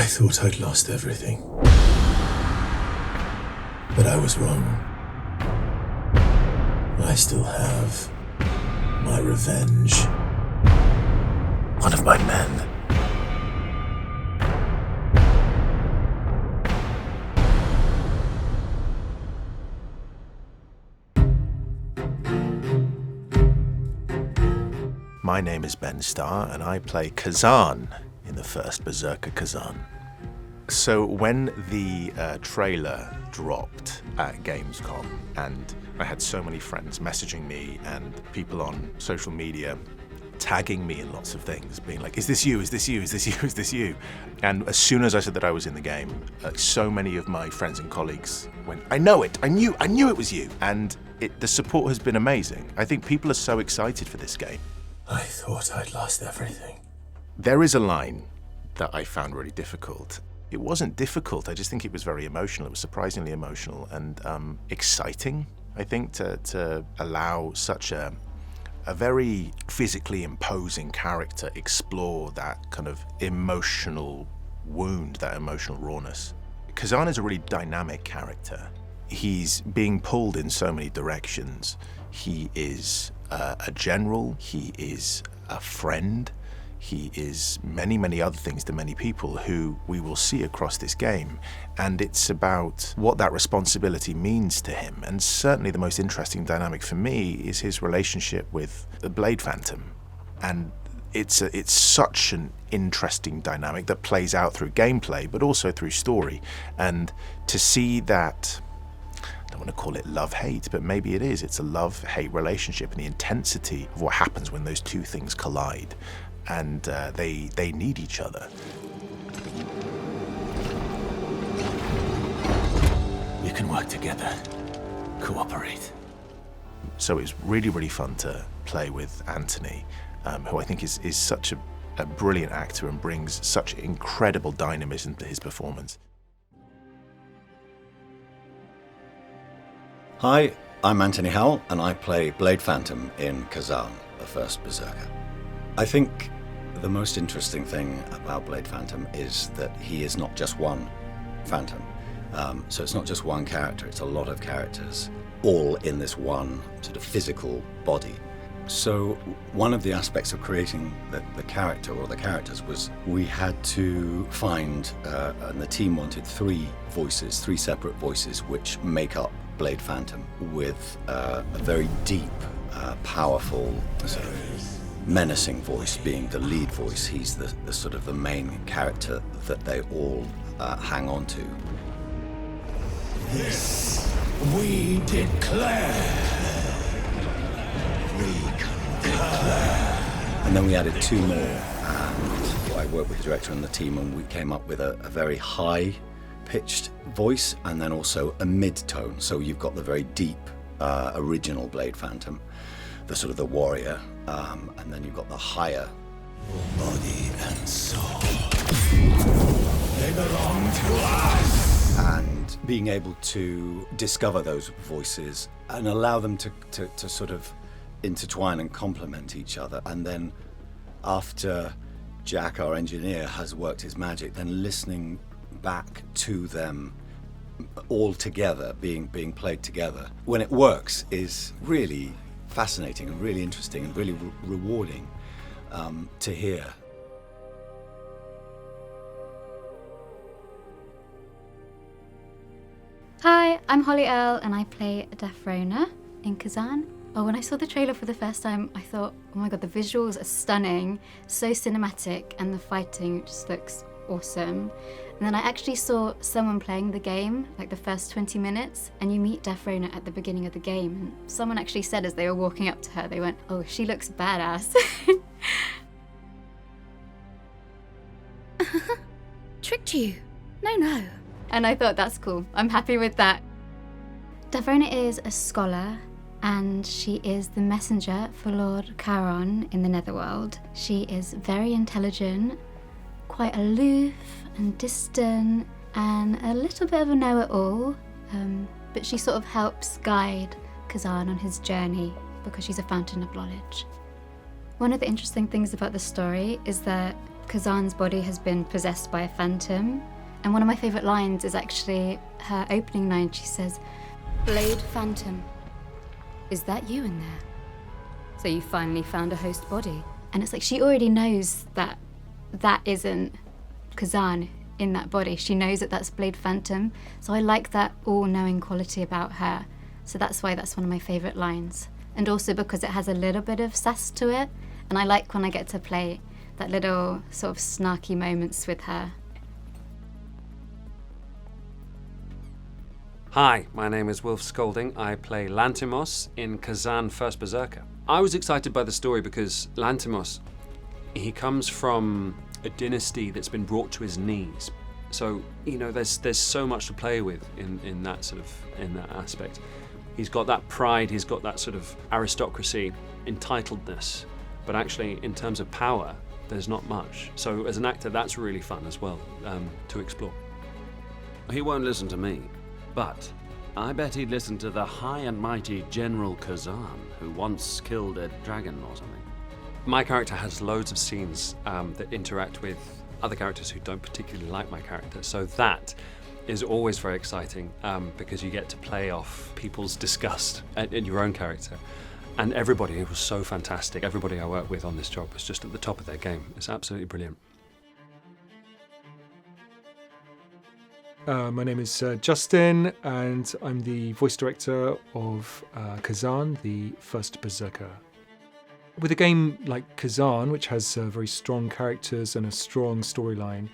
I thought I'd lost everything. But I was wrong. I still have my revenge. One of my men. My name is Ben Starr, and I play Khazan in the First Berserker Khazan. So when the trailer dropped at Gamescom, and I had so many friends messaging me and people on social media tagging me in lots of things, being like, is this you, is this you, is this you, is this you? And as soon as I said that I was in the game, so many of my friends and colleagues went, I know it, I knew it was you. And the support has been amazing. I think people are so excited for this game. I thought I'd lost everything. There is a line that I found really difficult. It wasn't difficult, I just think it was very emotional. It was surprisingly emotional and exciting, I think, to allow such a very physically imposing character explore that kind of emotional wound, that emotional rawness. Khazan is a really dynamic character. He's being pulled in so many directions. He is a general, he is a friend, he is many, many other things to many people who we will see across this game. And it's about what that responsibility means to him. And certainly the most interesting dynamic for me is his relationship with the Blade Phantom. And it's such an interesting dynamic that plays out through gameplay, but also through story. And to see that, I don't want to call it love-hate, but maybe it is. It's a love-hate relationship, and the intensity of what happens when those two things collide, and they need each other. We can work together, cooperate. So it's really, really fun to play with Anthony, who I think is such a brilliant actor and brings such incredible dynamism to his performance. Hi, I'm Anthony Howell, and I play Blade Phantom in Khazan, the First Berserker. I think the most interesting thing about Blade Phantom is that he is not just one Phantom. So it's not just one character, it's a lot of characters, all in this one sort of physical body. So one of the aspects of creating the character or the characters was we had to find, and the team wanted three separate voices which make up Blade Phantom, with a very deep, powerful, sort of menacing voice being the lead voice. He's the sort of the main character that they all hang on to. This we declare. And then we added two more, and I worked with the director and the team, and we came up with a very high pitched voice and then also a mid-tone. So you've got the very deep original Blade Phantom, the sort of the warrior, and then you've got the higher Body and soul. They belong to us. And being able to discover those voices and allow them to sort of intertwine and complement each other. And then after Jack, our engineer, has worked his magic, then listening back to them all together, being played together, when it works, is really fascinating and really interesting and really rewarding to hear. Hi, I'm Holly Earl, and I play Daphrona in Khazan. Oh, when I saw the trailer for the first time, I thought, oh my god, the visuals are stunning, so cinematic, and the fighting just looks awesome. And then I actually saw someone playing the game, like the first 20 minutes, and you meet Daphrona at the beginning of the game. And someone actually said as they were walking up to her, they went, oh, she looks badass. Tricked you? No. And I thought, that's cool. I'm happy with that. Daphrona is a scholar, and she is the messenger for Lord Charon in the Netherworld. She is very intelligent, quite aloof and distant, and a little bit of a know-it-all, but she sort of helps guide Khazan on his journey because she's a fountain of knowledge. One of the interesting things about the story is that Khazan's body has been possessed by a phantom. And one of my favourite lines is actually her opening line. She says, "Blade Phantom, is that you in there? So you finally found a host body." And it's like she already knows that that isn't Khazan in that body. She knows that that's Blade Phantom. So I like that all-knowing quality about her. So that's why that's one of my favourite lines. And also because it has a little bit of sass to it. And I like when I get to play that little sort of snarky moments with her. Hi, my name is Wilf Scolding. I play Lantimos in Khazan First Berserker. I was excited by the story because Lantimos, he comes from a dynasty that's been brought to his knees. So, there's so much to play with in that aspect. He's got that pride, he's got that sort of aristocracy, entitledness, but actually in terms of power, there's not much. So as an actor, that's really fun as well to explore. He won't listen to me. But I bet he'd listen to the high and mighty General Khazan, who once killed a dragon or something. My character has loads of scenes that interact with other characters who don't particularly like my character. So that is always very exciting because you get to play off people's disgust in your own character. And everybody was so fantastic. Everybody I worked with on this job was just at the top of their game. It's absolutely brilliant. My name is Justin, and I'm the voice director of Khazan, the First Berserker. With a game like Khazan, which has very strong characters and a strong storyline,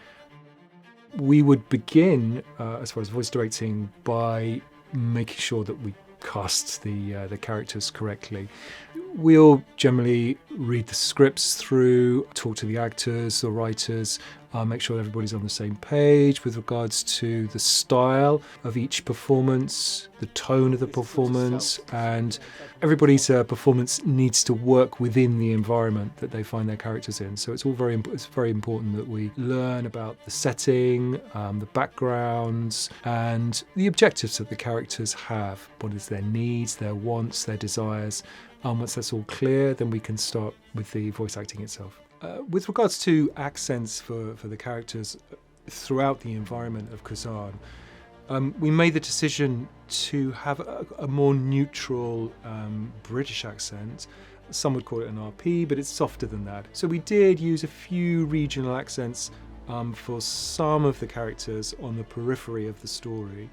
we would begin, as far as voice directing, by making sure that we cast the characters correctly. We'll generally read the scripts through, talk to the actors, the writers, make sure everybody's on the same page with regards to the style of each performance, the tone of the performance, and everybody's performance needs to work within the environment that they find their characters in. So it's very important that we learn about the setting, the backgrounds, and the objectives that the characters have. What is their needs, their wants, their desires. Once that's all clear, then we can start with the voice acting itself. With regards to accents for the characters throughout the environment of Khazan, we made the decision to have a more neutral British accent. Some would call it an RP, but it's softer than that. So we did use a few regional accents for some of the characters on the periphery of the story,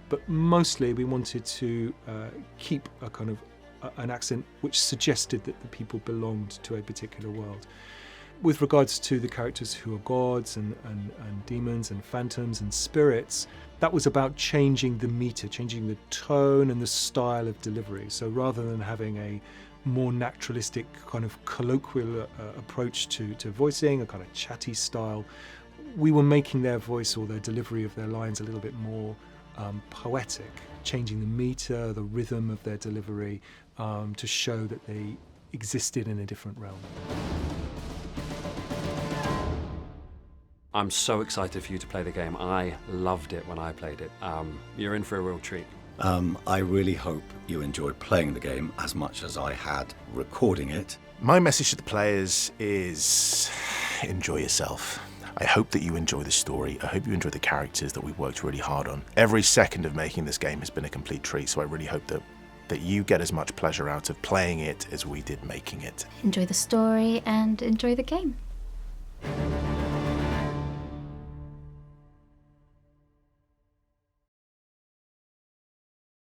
but mostly we wanted to keep a kind of an accent which suggested that the people belonged to a particular world. With regards to the characters who are gods and demons and phantoms and spirits, that was about changing the meter, changing the tone and the style of delivery. So rather than having a more naturalistic kind of colloquial approach to voicing, a kind of chatty style, we were making their voice or their delivery of their lines a little bit more poetic, changing the meter, the rhythm of their delivery to show that they existed in a different realm. I'm so excited for you to play the game. I loved it when I played it. You're in for a real treat. I really hope you enjoyed playing the game as much as I had recording it. My message to the players is enjoy yourself. I hope that you enjoy the story. I hope you enjoy the characters that we've worked really hard on. Every second of making this game has been a complete treat, so I really hope that you get as much pleasure out of playing it as we did making it. Enjoy the story and enjoy the game.